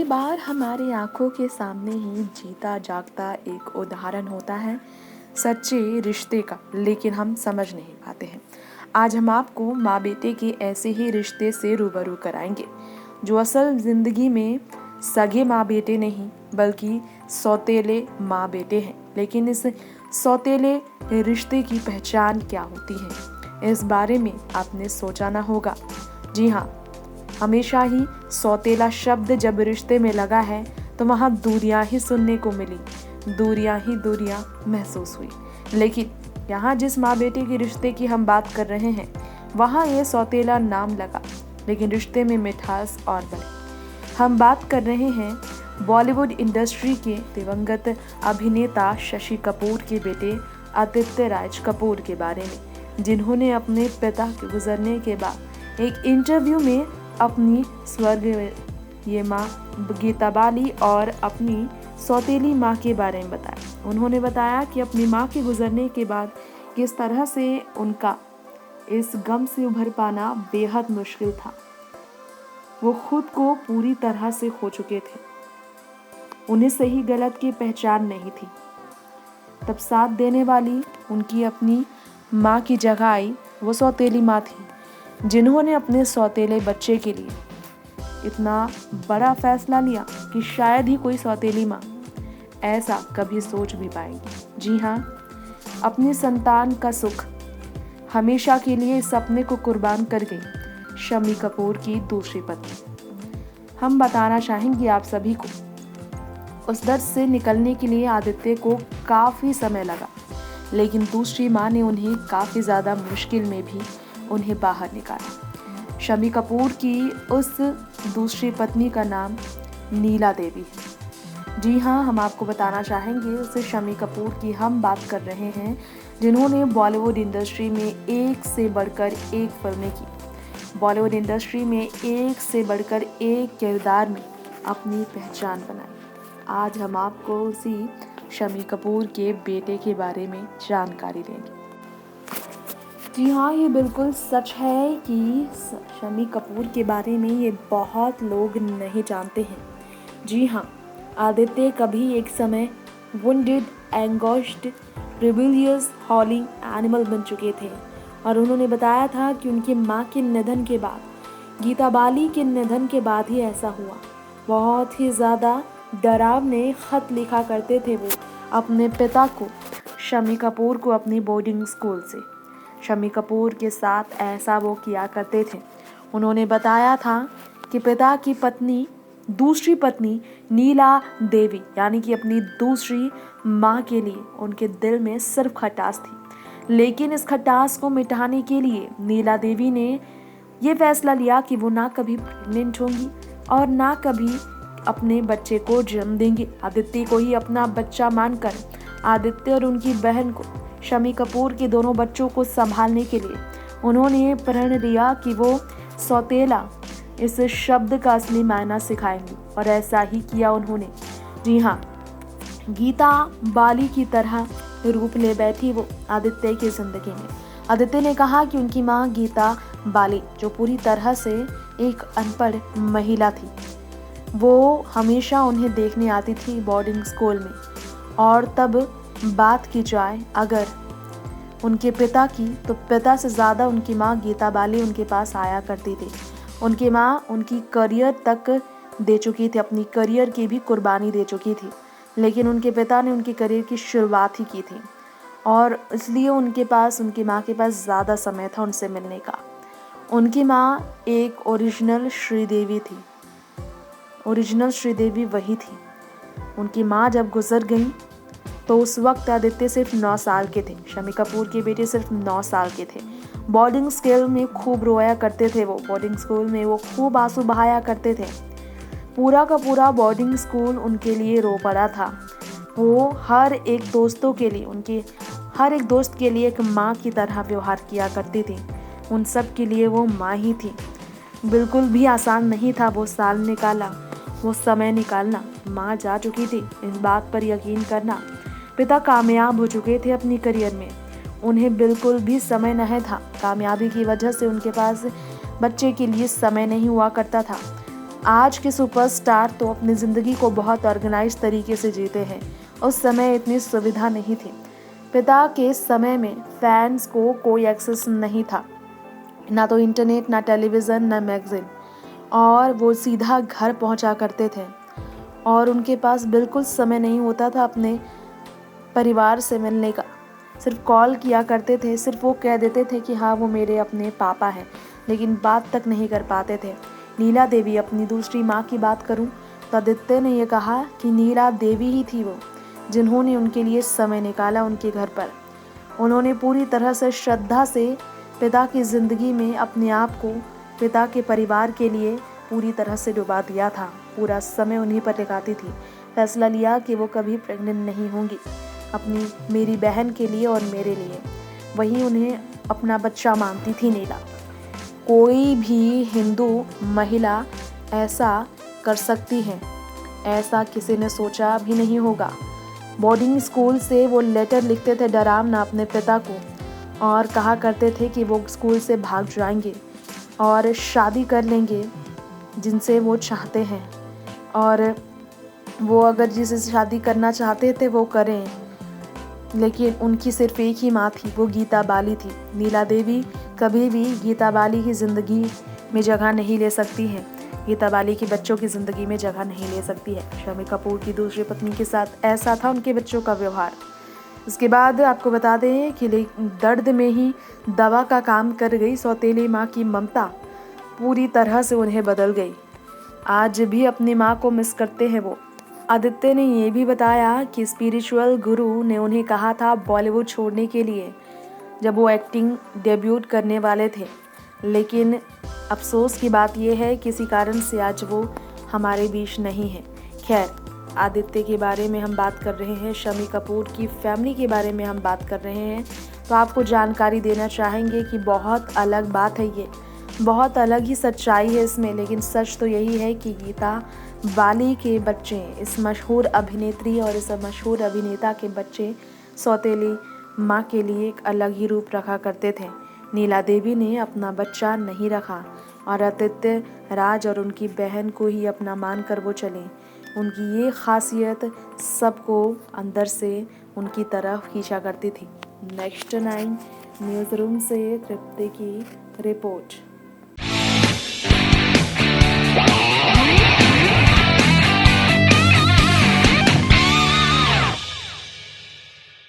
बार हमारी आंखों के सामने ही जीता जागता एक उदाहरण होता है सच्चे रिश्ते का, लेकिन हम समझ नहीं पाते हैं। आज हम आपको माँ बेटे के ऐसे ही रिश्ते से रूबरू कराएंगे जो असल जिंदगी में सगे माँ बेटे नहीं बल्कि सौतेले माँ बेटे हैं। लेकिन इस सौतेले रिश्ते की पहचान क्या होती है, इस बारे में आपने सोचा ना होगा। जी हाँ, हमेशा ही सौतेला शब्द जब रिश्ते में लगा है तो वहाँ दूरियां ही सुनने को मिली, दूरियां ही दूरियां महसूस हुई। लेकिन यहाँ जिस माँ बेटे के रिश्ते की हम बात कर रहे हैं वहाँ ये सौतेला नाम लगा, लेकिन रिश्ते में मिठास और बढ़ी। हम बात कर रहे हैं बॉलीवुड इंडस्ट्री के दिवंगत अभिनेता शशि कपूर के बेटे आदित्य राज कपूर के बारे में, जिन्होंने अपने पिता के गुजरने के बाद एक इंटरव्यू में अपनी स्वर्गीय माँ गीता बाली और अपनी सौतेली माँ के बारे में बताया। उन्होंने बताया कि अपनी माँ के गुजरने के बाद किस तरह से उनका इस गम से उभर पाना बेहद मुश्किल था। वो खुद को पूरी तरह से खो चुके थे, उन्हें सही गलत की पहचान नहीं थी। तब साथ देने वाली उनकी अपनी माँ की जगह आई वो सौतेली माँ थी, जिन्होंने अपने सौतेले बच्चे के लिए इतना बड़ा फैसला लिया कि शायद ही कोई सौतेली माँ ऐसा कभी सोच भी पाएगी। जी हाँ, अपनी संतान का सुख हमेशा के लिए इस सपने को कुर्बान कर गई शम्मी कपूर की दूसरी पत्नी। हम बताना चाहेंगे आप सभी को, उस दर्द से निकलने के लिए आदित्य को काफ़ी समय लगा, लेकिन दूसरी माँ ने उन्हें काफ़ी ज़्यादा मुश्किल में भी उन्हें बाहर निकाला। शम्मी कपूर की उस दूसरी पत्नी का नाम नीला देवी है। जी हाँ, हम आपको बताना चाहेंगे उस शम्मी कपूर की हम बात कर रहे हैं, जिन्होंने बॉलीवुड इंडस्ट्री में एक से बढ़कर एक फिल्में की, बॉलीवुड इंडस्ट्री में एक से बढ़कर एक किरदार में अपनी पहचान बनाई। आज हम आपको उसी शम्मी कपूर के बेटे के बारे में जानकारी देंगे। जी हाँ, ये बिल्कुल सच है कि शम्मी कपूर के बारे में ये बहुत लोग नहीं जानते हैं। जी हाँ, आदित्य कभी एक समय वुंडेड, एंगोस्ड, रिबेलियस, हॉलिंग एनिमल बन चुके थे और उन्होंने बताया था कि उनकी माँ के निधन के बाद, गीता बाली के निधन के बाद ही ऐसा हुआ। बहुत ही ज़्यादा डरावने खत लिखा करते थे वो अपने पिता को, शम्मी कपूर को, अपनी बोर्डिंग स्कूल से। शम्मी कपूर के साथ ऐसा वो किया करते थे। उन्होंने बताया था कि पिता की पत्नी, दूसरी पत्नी नीला देवी यानी कि अपनी दूसरी माँ के लिए उनके दिल में सिर्फ खटास थी, लेकिन इस खटास को मिटाने के लिए नीला देवी ने ये फैसला लिया कि वो ना कभी प्रेग्नेंट होंगी और ना कभी अपने बच्चे को जन्म देंगे। आदित्य को ही अपना बच्चा मानकर आदित्य और उनकी बहन को, शम्मी कपूर के दोनों बच्चों को संभालने के लिए उन्होंने प्रण लिया कि वो सौतेला इस शब्द का असली मायना सिखाएंगे, और ऐसा ही किया उन्होंने। जी हाँ, गीता बाली की तरह रूप ले बैठी वो आदित्य की जिंदगी में। आदित्य ने कहा कि उनकी माँ गीता बाली, जो पूरी तरह से एक अनपढ़ महिला थी, वो हमेशा उन्हें देखने आती थी बोर्डिंग स्कूल में। और तब बात की जाए अगर उनके पिता की, तो पिता से ज़्यादा उनकी माँ गीता बाली उनके पास आया करती थी। उनकी माँ उनकी करियर तक दे चुकी थी, अपनी करियर की भी कुर्बानी दे चुकी थी, लेकिन उनके पिता ने उनके करियर की शुरुआत ही की थी और इसलिए उनकी माँ के पास ज़्यादा समय था उनसे मिलने का। उनकी माँ एक ओरिजिनल श्रीदेवी थी, ओरिजिनल श्रीदेवी वही थी। उनकी माँ जब गुजर गई तो उस वक्त आदित्य सिर्फ 9 साल के थे, शम्मी कपूर के बेटे सिर्फ 9 साल के थे। बोर्डिंग स्कूल में खूब रोया करते थे वो, बोर्डिंग स्कूल में वो खूब आंसू बहाया करते थे। पूरा का पूरा बोर्डिंग स्कूल उनके लिए रो पड़ा था। वो हर एक दोस्तों के लिए, उनके हर एक दोस्त के लिए एक माँ की तरह व्यवहार किया करती थी। उन सब के लिए वो माँ ही थी। बिल्कुल भी आसान नहीं था वो साल निकाला, वो समय निकालना। माँ जा चुकी थी, इस बात पर यकीन करना। पिता कामयाब हो चुके थे अपनी करियर में, उन्हें बिल्कुल भी समय नहीं था। कामयाबी की वजह से उनके पास बच्चे के लिए समय नहीं हुआ करता था। आज के सुपरस्टार तो अपनी ज़िंदगी को बहुत ऑर्गेनाइज तरीके से जीते हैं। उस समय इतनी सुविधा नहीं थी। पिता के समय में फैंस को कोई एक्सेस नहीं था, ना तो इंटरनेट, ना टेलीविज़न, ना मैगज़ीन, और वो सीधा घर पहुंचा करते थे। और उनके पास बिल्कुल समय नहीं होता था अपने परिवार से मिलने का। सिर्फ कॉल किया करते थे, सिर्फ वो कह देते थे कि हाँ वो मेरे अपने पापा हैं, लेकिन बात तक नहीं कर पाते थे। नीला देवी, अपनी दूसरी माँ की बात करूँ तो आदित्य ने ये कहा कि नीला देवी ही थी वो जिन्होंने उनके लिए समय निकाला उनके घर पर। उन्होंने पूरी तरह से श्रद्धा से पिता की ज़िंदगी में अपने आप को पिता के परिवार के लिए पूरी तरह से डुबा दिया था। पूरा समय उन्हीं पर लगाती थी। फैसला लिया कि वो कभी प्रेग्नेंट नहीं होंगी, अपनी मेरी बहन के लिए और मेरे लिए। वही उन्हें अपना बच्चा मानती थी नीला। कोई भी हिंदू महिला ऐसा कर सकती है, ऐसा किसी ने सोचा भी नहीं होगा। बोर्डिंग स्कूल से वो लेटर लिखते थे डरावना अपने पिता को, और कहा करते थे कि वो स्कूल से भाग जाएंगे और शादी कर लेंगे जिनसे वो चाहते हैं, और वो अगर जिसे शादी करना चाहते थे वो करें। लेकिन उनकी सिर्फ एक ही माँ थी, वो गीता बाली थी। नीला देवी कभी भी गीता बाली की ज़िंदगी में जगह नहीं ले सकती है, गीता बाली के बच्चों की ज़िंदगी में जगह नहीं ले सकती है। शम्मी कपूर की दूसरी पत्नी के साथ ऐसा था उनके बच्चों का व्यवहार। उसके बाद आपको बता दें कि दर्द में ही दवा का काम कर गई सौतेली माँ की ममता पूरी तरह से उन्हें बदल गई। आज भी अपनी माँ को मिस करते हैं वो। आदित्य ने ये भी बताया कि स्पिरिचुअल गुरु ने उन्हें कहा था बॉलीवुड छोड़ने के लिए जब वो एक्टिंग डेब्यूट करने वाले थे, लेकिन अफसोस की बात यह है किसी कारण से आज वो हमारे बीच नहीं है। खैर, आदित्य के बारे में हम बात कर रहे हैं, शम्मी कपूर की फैमिली के बारे में हम बात कर रहे हैं, तो आपको जानकारी देना चाहेंगे कि बहुत अलग बात है ये, बहुत अलग ही सच्चाई है इसमें। लेकिन सच तो यही है कि गीता बाली के बच्चे, इस मशहूर अभिनेत्री और इस मशहूर अभिनेता के बच्चे सौतेली माँ के लिए एक अलग ही रूप रखा करते थे। नीला देवी ने अपना बच्चा नहीं रखा और आदित्य राज और उनकी बहन को ही अपना मानकर वो चले। उनकी ये खासियत सबको अंदर से उनकी तरफ खींचा करती थी। नेक्स्ट 9 न्यूज़ रूम से तृप्ति की रिपोर्ट।